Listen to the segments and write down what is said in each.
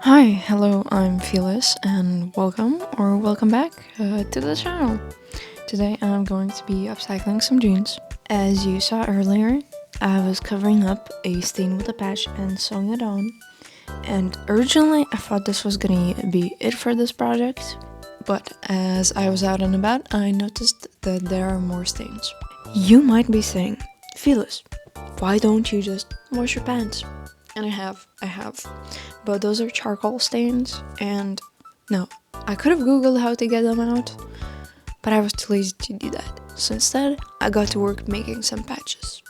Hi, hello, I'm Phyllis, and welcome back to the channel. Today I'm going to be upcycling some jeans. As you saw earlier, I was covering up a stain with a patch and sewing it on. And originally I thought this was gonna be it for this project, but as I was out and about, I noticed that there are more stains. You might be saying, Phyllis, why don't you just wash your pants? And I have. But those are charcoal stains, and no, I could have googled how to get them out, but I was too lazy to do that. So instead, I got to work making some patches.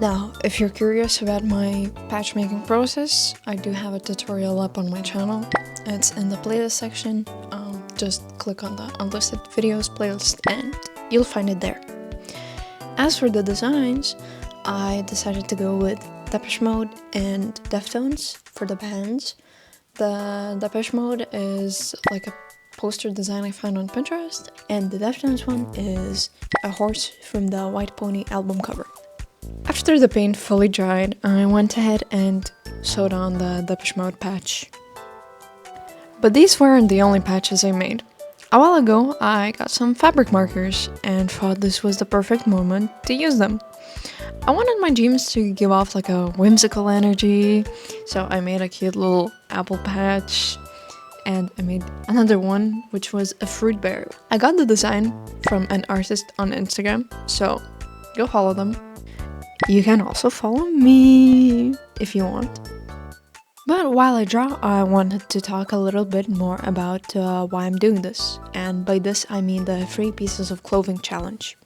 Now, if you're curious about my patch making process, I do have a tutorial up on my channel. It's in the playlist section. Just click on the unlisted videos playlist and you'll find it there. As for the designs, I decided to go with Depeche Mode and Deftones for the bands. The Depeche Mode is like a poster design I found on Pinterest, and the Deftones one is a horse from the White Pony album cover. After the paint fully dried, I went ahead and sewed on the Depeche Mode patch. But these weren't the only patches I made. A while ago, I got some fabric markers and thought this was the perfect moment to use them. I wanted my jeans to give off like a whimsical energy, so I made a cute little apple patch, and I made another one which was a fruit bear. I got the design from an artist on Instagram, so go follow them. You can also follow me if you want. But while I draw, I wanted to talk a little bit more about why I'm doing this, and by this I mean the 3 pieces of clothing challenge.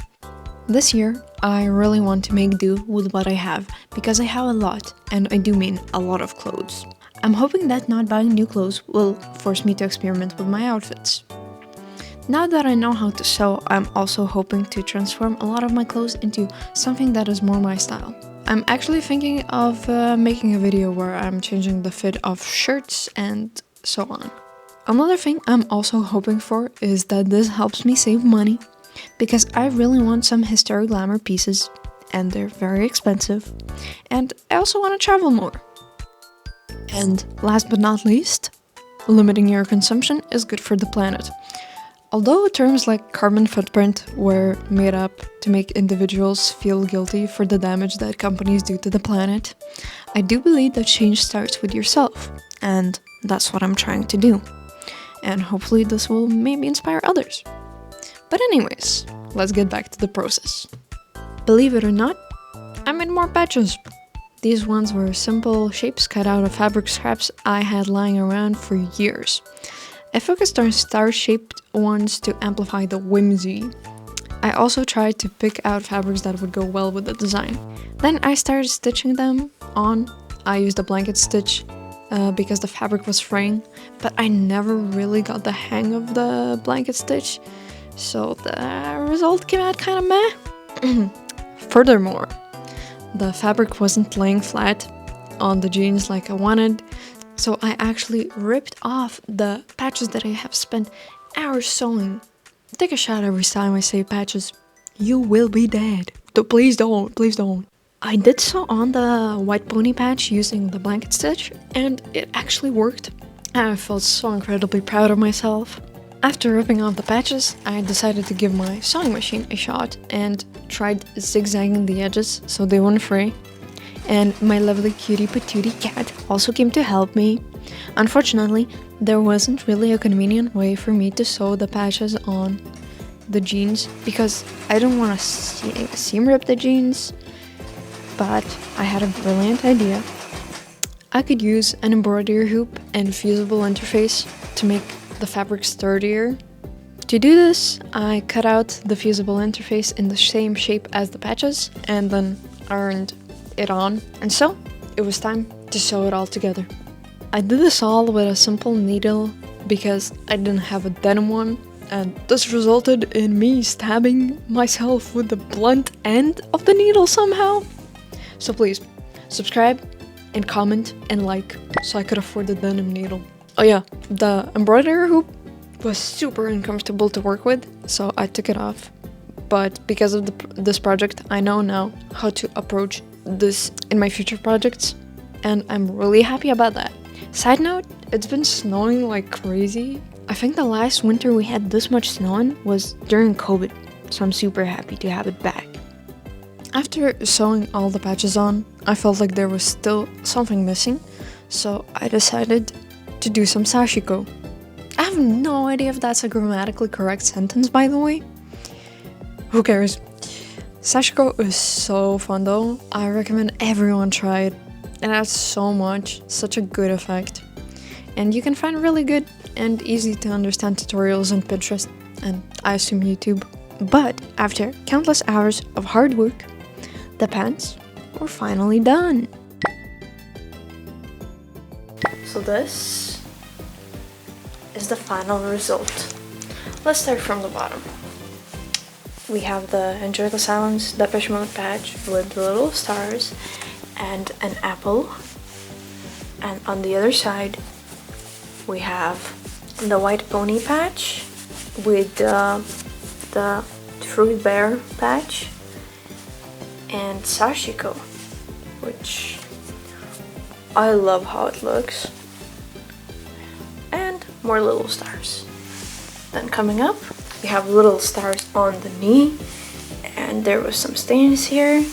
This year, I really want to make do with what I have, because I have a lot, and I do mean a lot of clothes. I'm hoping that not buying new clothes will force me to experiment with my outfits. Now that I know how to sew, I'm also hoping to transform a lot of my clothes into something that is more my style. I'm actually thinking of making a video where I'm changing the fit of shirts and so on. Another thing I'm also hoping for is that this helps me save money, because I really want some historic glamour pieces, and they're very expensive, and I also want to travel more. And last but not least, limiting your consumption is good for the planet. Although terms like carbon footprint were made up to make individuals feel guilty for the damage that companies do to the planet, I do believe that change starts with yourself, and that's what I'm trying to do. And hopefully this will maybe inspire others. But anyways, let's get back to the process. Believe it or not, I made more patches. These ones were simple shapes cut out of fabric scraps I had lying around for years. I focused on star-shaped ones to amplify the whimsy. I also tried to pick out fabrics that would go well with the design. Then I started stitching them on. I used a blanket stitch because the fabric was fraying, but I never really got the hang of the blanket stitch, so the result came out kind of meh. Furthermore, the fabric wasn't laying flat on the jeans like I wanted, so I actually ripped off the patches that I have spent hours sewing. Take a shot every time I say patches. You will be dead. Please don't. I did sew on the white pony patch using the blanket stitch, and it actually worked. I felt so incredibly proud of myself. After ripping off the patches, I decided to give my sewing machine a shot and tried zigzagging the edges so they wouldn't fray. And my lovely cutie patootie cat also came to help me. Unfortunately, there wasn't really a convenient way for me to sew the patches on the jeans because I didn't want to seam rip the jeans, but I had a brilliant idea. I could use an embroidery hoop and fusible interface to make the fabric sturdier. To do this, I cut out the fusible interface in the same shape as the patches and then ironed it on, and so it was time to sew it all together. I did this all with a simple needle because I didn't have a denim one, and this resulted in me stabbing myself with the blunt end of the needle somehow. So please, subscribe and comment and like so I could afford the denim needle. Oh yeah, the embroidery hoop was super uncomfortable to work with, so I took it off. But because of this project, I know now how to approach this in my future projects, and I'm really happy about that. Side note, it's been snowing like crazy. I think the last winter we had this much snowing was during COVID, so I'm super happy to have it back. After sewing all the patches on, I felt like there was still something missing, so I decided to do some sashiko. I have no idea if that's a grammatically correct sentence, by the way. Who cares? Sashiko is so fun though. I recommend everyone try it. It adds so much, such a good effect. And you can find really good and easy to understand tutorials on Pinterest and I assume YouTube. But after countless hours of hard work, the pants were finally done. So this is the final result. Let's start from the bottom. We have the Enjoy the Silence Depeche Mode patch with little stars and an apple. And on the other side, we have the White Pony patch with the Fruit Bear patch and Sashiko, which I love how it looks. And more little stars. Then coming up, we have little stars on the knee, and there was some stains here.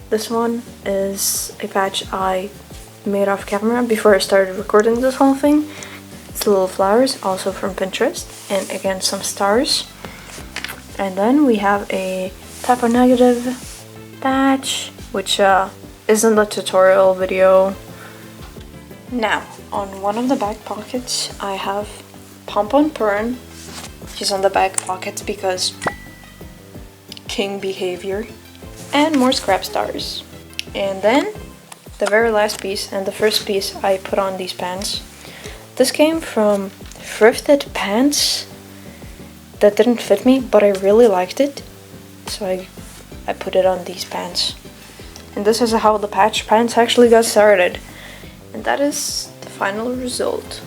This one is a patch I made off camera before I started recording this whole thing. It's little flowers, also from Pinterest, and again some stars. And then we have a typo negative patch, which isn't the tutorial video. Now, on one of the back pockets, I have Pompon Pern. She's on the back pockets because king behavior. And more scrap stars. And then the very last piece and the first piece I put on these pants. This came from thrifted pants that didn't fit me, but I really liked it. So I put it on these pants. And this is how the patch pants actually got started. And that is the final result.